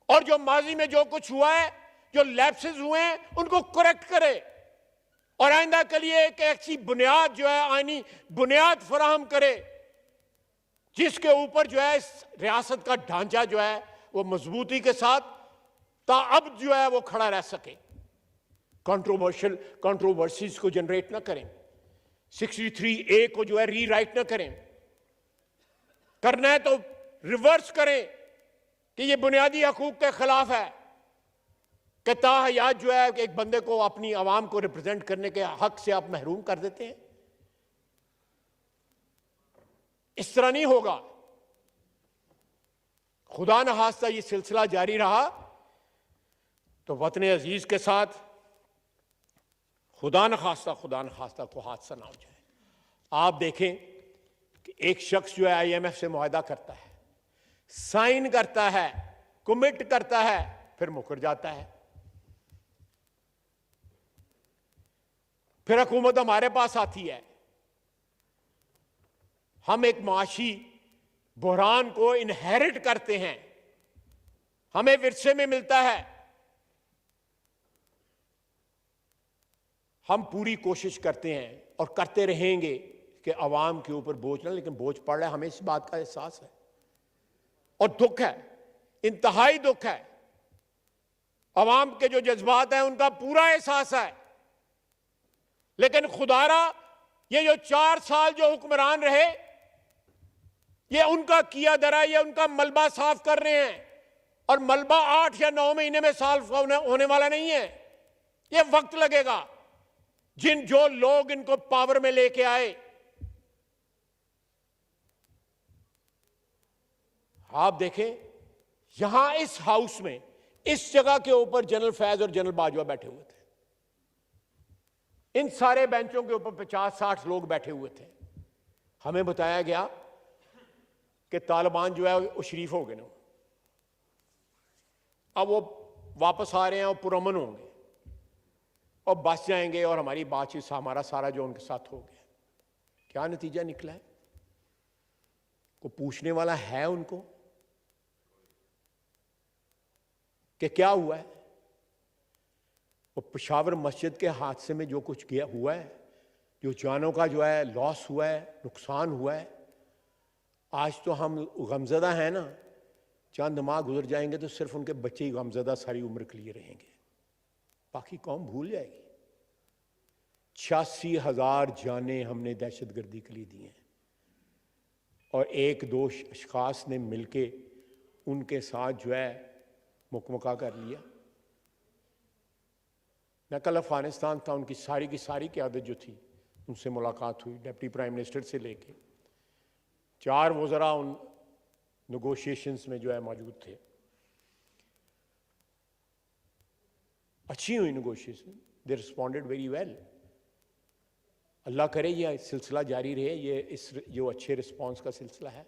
Speaker 8: और जो माजी में जो कुछ हुआ है, जो लैप्सेस हुए हैं उनको करेक्ट करे और आइंदा के लिए एक ऐसी बुनियाद जो है, आईनी बुनियाद फराहम करे जिसके ऊपर जो है इस रियासत का ढांचा जो है वो मजबूती के साथ ताअब जो है वो खड़ा रह सके। कंट्रोवर्सीज को जनरेट ना करें, 63A को जो है रीराइट ना करें, करना है तो रिवर्स करें कि ये बुनियादी हकूक के खिलाफ है कि ताहयात जो है एक बंदे को अपनी आवाम को रिप्रेजेंट करने के हक से आप महरूम कर देते हैं। इस तरह नहीं होगा। खुदा न खास्ता ये सिलसिला जारी रहा तो वतन अजीज के साथ खुदा न खास्ता को हादसा ना हो जाए। आप देखें कि एक शख्स जो है IMF से मुआहदा करता है, साइन करता है, कमिट करता है, फिर मुकर जाता है। फिर हुकूमत हमारे पास आती है, हम एक माशी बहरान को इनहेरिट करते हैं, हमें विरसे में मिलता है। हम पूरी कोशिश करते हैं और करते रहेंगे कि अवाम के ऊपर बोझ ना, लेकिन बोझ पड़ रहा है, हमें इस बात का एहसास है और दुख है, इंतहाई दुख है। अवाम के जो जज्बात हैं उनका पूरा एहसास है, लेकिन खुदारा ये जो 4 साल जो हुक्मरान रहे ये उनका किया दरा, ये उनका मलबा साफ कर रहे हैं और मलबा 8 या 9 महीने में साफ होने वाला नहीं है, ये वक्त लगेगा। जो लोग इनको पावर में लेके आए, आप देखें यहां इस हाउस में इस जगह के ऊपर जनरल फैज और जनरल बाजवा बैठे हुए थे, इन सारे बेंचों के ऊपर 50-60 लोग बैठे हुए थे। हमें बताया गया कि तालिबान जो है वो शरीफ हो गए ना, अब वो वापस आ रहे हैं और पुरअमन होंगे और बच जाएंगे और हमारी बातचीत हमारा सारा जो उनके साथ हो गया। क्या नतीजा निकला है? को पूछने वाला है उनको कि क्या हुआ है? वो पेशावर मस्जिद के हादसे में जो कुछ किया हुआ है, जो जानों का जो है लॉस हुआ है, नुकसान हुआ है, आज तो हम गमज़दा हैं ना, चंद माह गुजर जाएंगे तो सिर्फ उनके बच्चे ही गमज़दा सारी उम्र के लिए रहेंगे, बाकी कौम भूल जाएगी। 86,000 जानें हमने दहशतगर्दी के लिए दी हैं और 1-2 अशखास ने मिलके उनके साथ जो है मुकमका कर लिया। मैं कल अफगानिस्तान था, उनकी सारी की सारी क़यादत जो थी उनसे मुलाकात हुई, डिप्टी प्राइम मिनिस्टर से लेके 4 वज़रा उन नेगोशिएशंस में जो है मौजूद थे। अच्छी हुई negotiation, they responded very well. अल्लाह करे ये सिलसिला जारी रहे, ये इस जो अच्छे रिस्पॉन्स का सिलसिला है।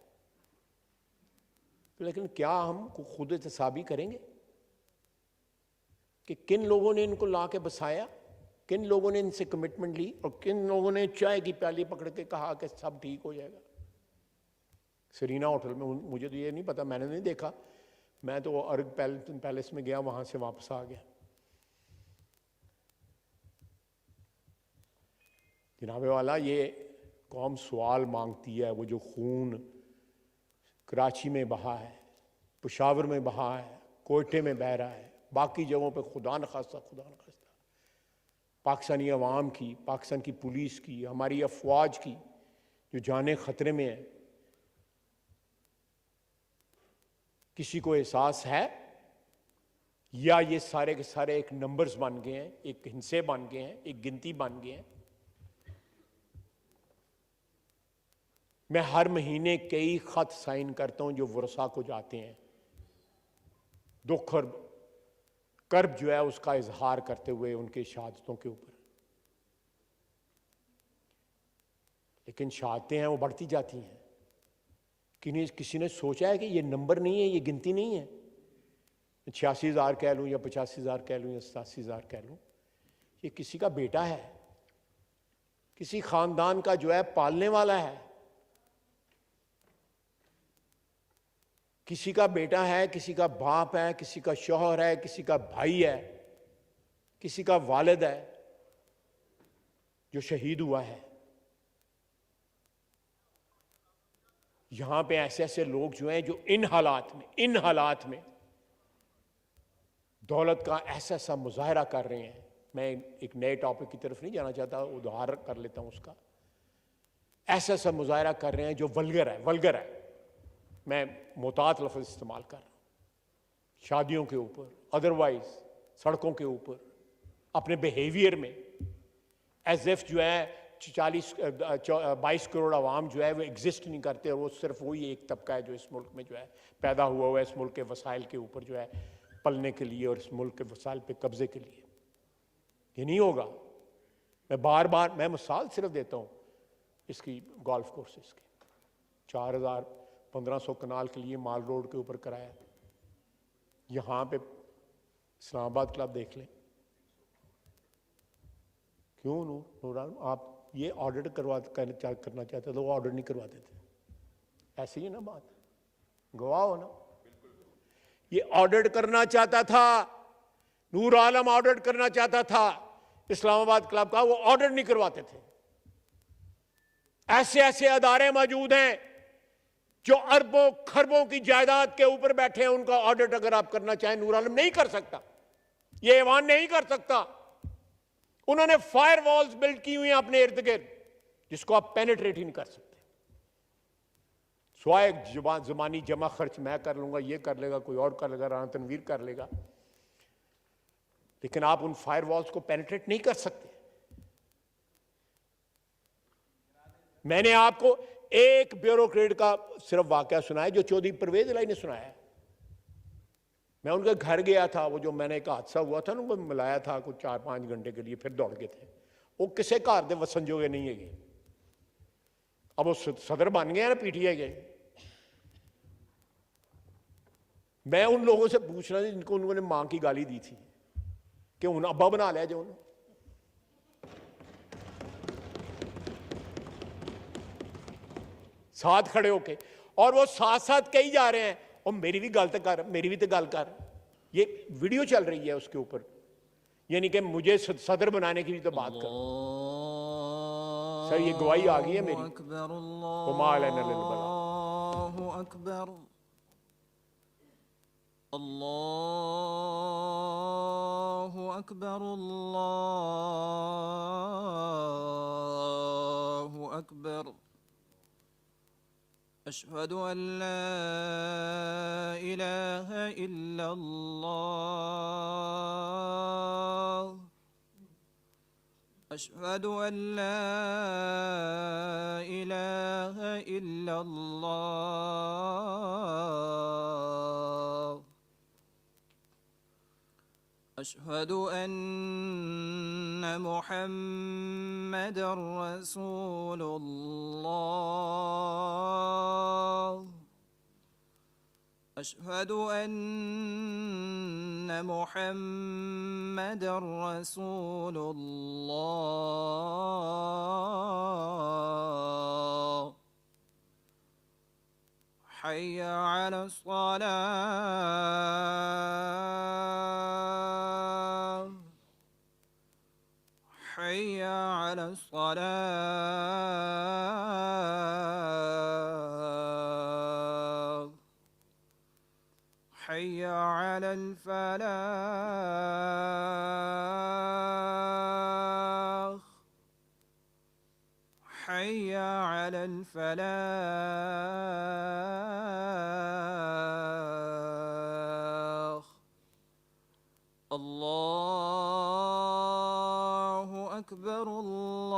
Speaker 8: लेकिन क्या हम खुद एहतसाबी करेंगे कि किन लोगों ने इनको ला के बसाया, किन लोगों ने इनसे कमिटमेंट ली और किन लोगों ने चाय की प्याली पकड़ के कहा कि सब ठीक हो जाएगा। सरीना होटल में, मुझे तो ये नहीं पता, मैंने नहीं देखा, मैं तो अर्ग पैलेस में गया, वहां से वापस आ गया। जनाबे वाला, ये कौम सवाल मांगती है, वो जो खून कराची में बहा है, पेशावर में बहा है, कोयटे में बह रहा है, बाकी जगहों पे खुदा न खास्ता पाकिस्तानी अवाम की, पाकिस्तान की पुलिस की, हमारी अफवाज की जो जानें खतरे में है, किसी को एहसास है या ये सारे के सारे एक नंबर्स बन गए हैं, एक हिस्से बन गए हैं, एक गिनती बन गए हैं? मैं हर महीने कई खत साइन करता हूं जो वरसा को जाते हैं, दुख और कर्ब जो है उसका इजहार करते हुए उनके शहादतों के ऊपर, लेकिन शहादतें हैं वो बढ़ती जाती हैं। किसी ने सोचा है कि ये नंबर नहीं है, ये गिनती नहीं है, 86,000 कह लूं या 85,000 कह लूं या 87,000 कह लूं, ये किसी का बेटा है, किसी खानदान का जो है पालने वाला है, किसी का बेटा है, किसी का बाप है, किसी का शौहर है, किसी का भाई है, किसी का वालिद है जो शहीद हुआ है, यहां पे ऐसे ऐसे लोग जो हैं जो इन हालात में दौलत का ऐसा ऐसा मुजाहरा कर रहे हैं। मैं एक नए टॉपिक की तरफ नहीं जाना चाहता, उदाहरण कर लेता हूं उसका। ऐसा ऐसा मुजाहरा कर रहे हैं जो वल्गर है। मैं मोहतात लफ्ज़ इस्तेमाल कर रहा हूं। शादियों के ऊपर, अदरवाइज सड़कों के ऊपर, अपने बिहेवियर में एज इफ जो है 22 करोड़ आवाम जो है वो एग्जिस्ट नहीं करते, और वो सिर्फ वही एक तबका है जो इस मुल्क में जो है पैदा हुआ है, इस मुल्क के वसाइल के ऊपर जो है पलने के लिए और इस मुल्क के वसाइल पे कब्जे के लिए। ये नहीं होगा। मैं मिसाल सिर्फ देता हूँ इसकी गोल्फ कोर्सेज की। 4,000-1,500 कनाल के लिए माल रोड के ऊपर कराया। यहाँ पे इस्लामाबाद क्लब देख लें। क्यों नूर आलम आप ये ऑडिट करना चाहते तो वो ऑडिट नहीं करवाते थे? ऐसी ही ना बात, गवाह हो ना। ये ऑडिट करना चाहता था, नूर आलम ऑडिट करना चाहता था इस्लामाबाद क्लब का, वो ऑडिट नहीं करवाते थे। ऐसे ऐसे अदारे मौजूद हैं जो अरबों खरबों की जायदाद के ऊपर बैठे हैं, उनका ऑडिट अगर आप करना चाहें नूर आलम नहीं कर सकता, ये ऐवान नहीं कर सकता। उन्होंने फायर वॉल्स बिल्ड की हुई हैं अपने इर्द गिर्द, जिसको आप पेनिट्रेट ही नहीं कर सकते। स्वाय ज़बानी जमा खर्च मैं कर लूंगा, ये कर लेगा, कोई और कर लेगा, राना तनवीर कर लेगा, लेकिन आप उन फायर वॉल्स को पेनिट्रेट नहीं कर सकते। मैंने आपको एक ब्यूरोक्रेट का सिर्फ वाकया सुनाया जो चौधरी परवेज इलाही ने सुनाया है। मैं उनके घर गया था, वो जो मैंने एक हादसा हुआ था ना, उनको मिलाया था कुछ 4-5 घंटे के लिए, फिर दौड़ गए थे। वो किसे घर दे वसन जोगे नहीं है। अब वो सदर बन गए ना पीटीआई के। मैं उन लोगों से पूछ रहा था जिनको उन्होंने मां की गाली दी थी कि उन्हें अब्बा बना लिया जो उन्हें। साथ खड़े होके, और वो साथ साथ कही जा रहे हैं और मेरी भी गल कर, मेरी भी तो गल कर। ये वीडियो चल रही है उसके ऊपर, यानी कि मुझे सदर बनाने की भी तो बात कर। सर ये गवाही आ गई है मेरी।
Speaker 3: अल्लाहु अकबर, अल्लाहु अकबर। अशहदु अन ला इलाहा इल्लल्लाह, अशहदु अन ला इलाहा इल्लल्लाह, अशहदु अन्न मुहम्मदर रसूलुल्लाह, अशहदु अन्न मुहम्मदर रसूलुल्लाह, हय्य अला स्सलाह, हय्य अला स्सलाह, हय्य अलल फलाह, हय्य अलल फलाह। अल्लाहु अकबर, अल्लाहु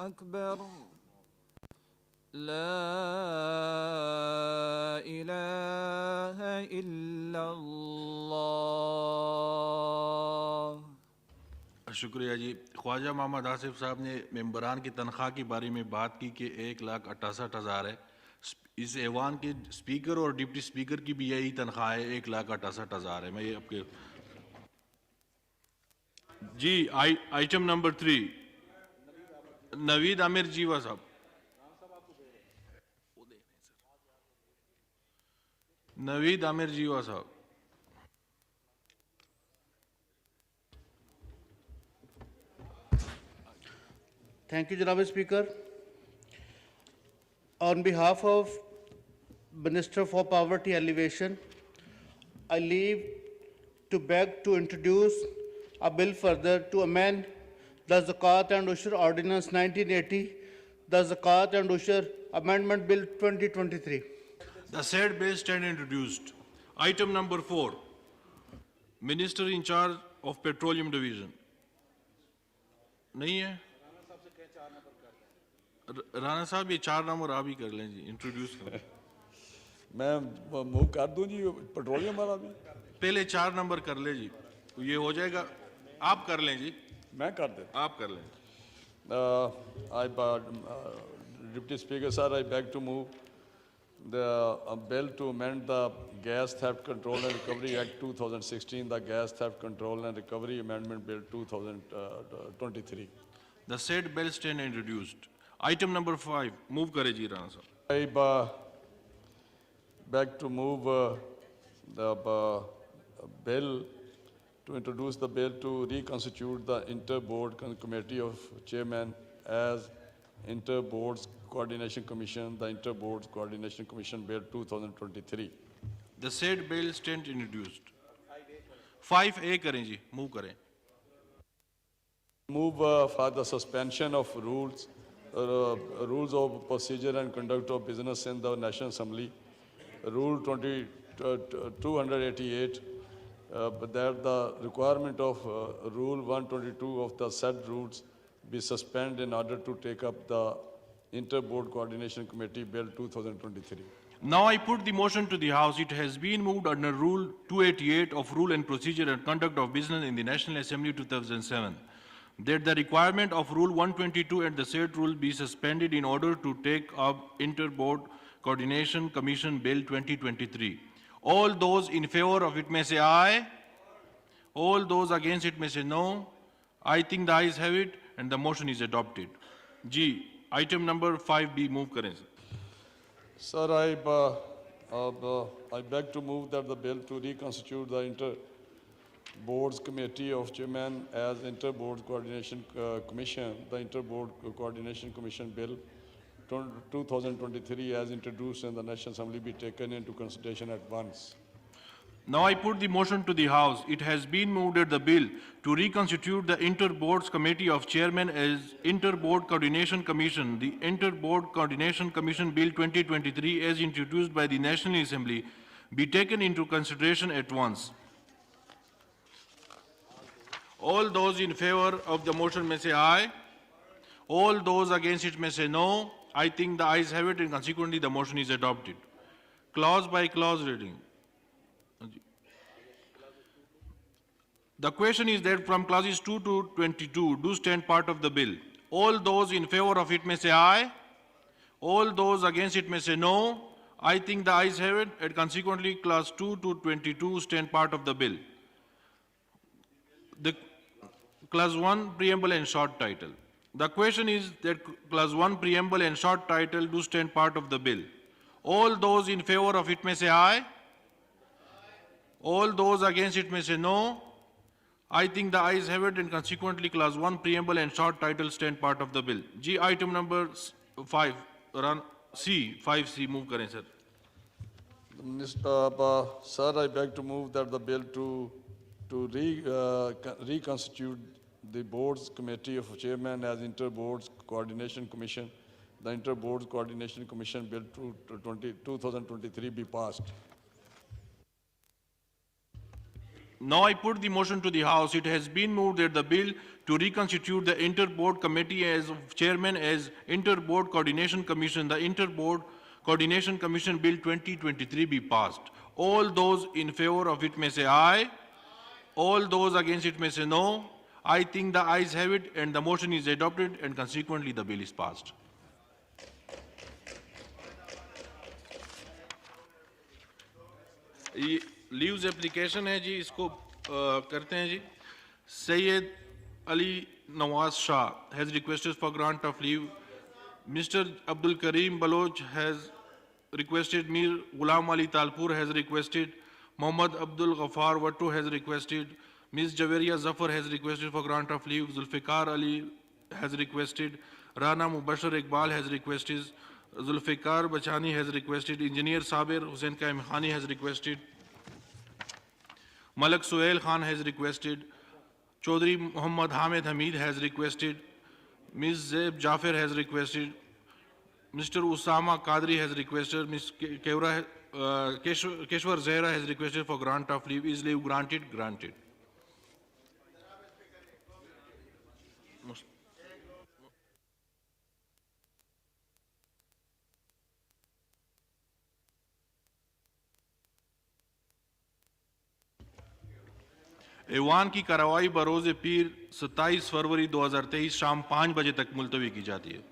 Speaker 3: अकबर। ला इलाहा इल्लल्लाह।
Speaker 2: शुक्रिया जी। ख्वाजा मोहम्मद आसिफ साहब ने मेंबरान की तनख्वाह के बारे में बात की कि 1,68,000 है। इस ऐवान के स्पीकर और डिप्टी स्पीकर की भी यही तनख्वाह है, 1,68,000 है। मैं ये आपके जी आइटम नंबर 3 नवीद आमिर जीवा साहब। नवीद आमिर जीवा साहब।
Speaker 9: Thank you, Janaab Speaker. On behalf of Minister for Poverty Alleviation, I leave to beg to introduce a bill further to amend the Zakat and Ushur Ordinance 1980, the Zakat and Ushur Amendment Bill 2023.
Speaker 2: The said bill stand introduced. Item number 4, Minister in charge of Petroleum Division. नहीं है? राणा साहब ये 4 number आप ही कर लें जी, introduce करें।
Speaker 7: मैं move कर दूं जी पेट्रोलियम वाला भी।
Speaker 2: पहले 4 नंबर कर ले जी, ये हो जाएगा। आप कर लें जी।
Speaker 7: मैं कर देता।
Speaker 2: आप कर लें।
Speaker 7: Deputy Speaker, sir, I beg to move the bill to amend the Gas Theft Control and Recovery Act 2016, the Gas Theft Control and Recovery Amendment Bill 2023.
Speaker 2: The said bill stand introduced. Item number 5, move kare ji Rana sahab.
Speaker 7: I beg to move the bill to introduce the bill to reconstitute the Inter-Board Committee of Chairman as Inter-Boards Coordination Commission, the Inter-Boards Coordination Commission Bill 2023.
Speaker 2: The said bill stand introduced. 5A करें जी, move करें.
Speaker 7: Move for the suspension of rules of procedure and conduct of business in the National Assembly, Rule 288, that the requirement of Rule 122 of the said rules be suspended in order to take up the Inter-Board Coordination Committee Bill 2023.
Speaker 2: Now I put the motion to the House. It has been moved under Rule 288 of Rule and Procedure and Conduct of Business in the National Assembly 2007, that the requirement of Rule 122 and the said rule be suspended in order to take up Inter-Board Coordination Commission Bill 2023. All those in favor of it may say aye. All those against it may say no. I think the ayes have it and the motion is adopted. G, item number 5B, move karen sir.
Speaker 7: Sir, I beg to move that the bill to reconstitute the Inter-Boards Committee of Chairman as Inter-Board Coordination Commission, the Inter-Board Coordination Commission Bill 2023 as introduced in the National Assembly be taken into consideration at once.
Speaker 2: Now I put the motion to the House. It has been moved that the bill to reconstitute the Inter-Boards Committee of Chairmen as Inter-Board Coordination Commission, the Inter-Board Coordination Commission Bill 2023 as introduced by the National Assembly, be taken into consideration at once. All those in favor of the motion may say aye. All those against it may say no. I think the ayes have it and consequently the motion is adopted. Clause by clause reading. The question is that from clauses 2 to 22 do stand part of the bill. All those in favor of it may say aye. All those against it may say no. I think the ayes have it and consequently clause 2 to 22 stand part of the bill. The clause 1 preamble and short title. The question is that clause 1 preamble and short title do stand part of the bill. All those in favor of it may say aye. All those against it may say no. I think the ayes have it and consequently clause 1 preamble and short title stand part of the bill. G, item number 5, run C, 5C, move karen sir.
Speaker 7: Sir, I beg to move that the bill to reconstitute the Boards Committee of Chairman as Inter-Boards Coordination Commission, the Inter-Boards Coordination Commission Bill 2023 be passed.
Speaker 2: Now I put the motion to the House. It has been moved that the bill to reconstitute the Inter-Board Committee as Chairman as Inter-Board Coordination Commission, the Inter-Board Coordination Commission Bill 2023 be passed. All those in favor of it may say aye. All those against it may say no. I think the ayes have it and the motion is adopted and consequently the bill is passed. Leaves application है जी, इसको करते हैं जी. Syed Ali Nawaz Shah has requested for grant of leave. Mister Abdul Karim Baloch has requested. Mir Ghulam Ali Talpur has requested. Mohammad Abdul Ghaffar Wattoo has requested. Ms. Javeria Zafar has requested for grant of leave. Zulfikar Ali has requested. Rana Mubashir Iqbal has requested, Zulfikar Bachani has requested, Engineer Sabir Hussain Kaim Khani has requested, Malak Suhail Khan has requested, Chaudhry Muhammad Hamid Hamid has requested, Ms. Zaib Jafar has requested, Mr. Usama Qadri has requested, Ms. Keshwar Zahra has requested for grant of leave. Is leave granted? Granted. ऐवान की कार्रवाई बरोज़ पीर 27 फरवरी 2023 शाम 5 बजे तक मुलतवी की जाती है।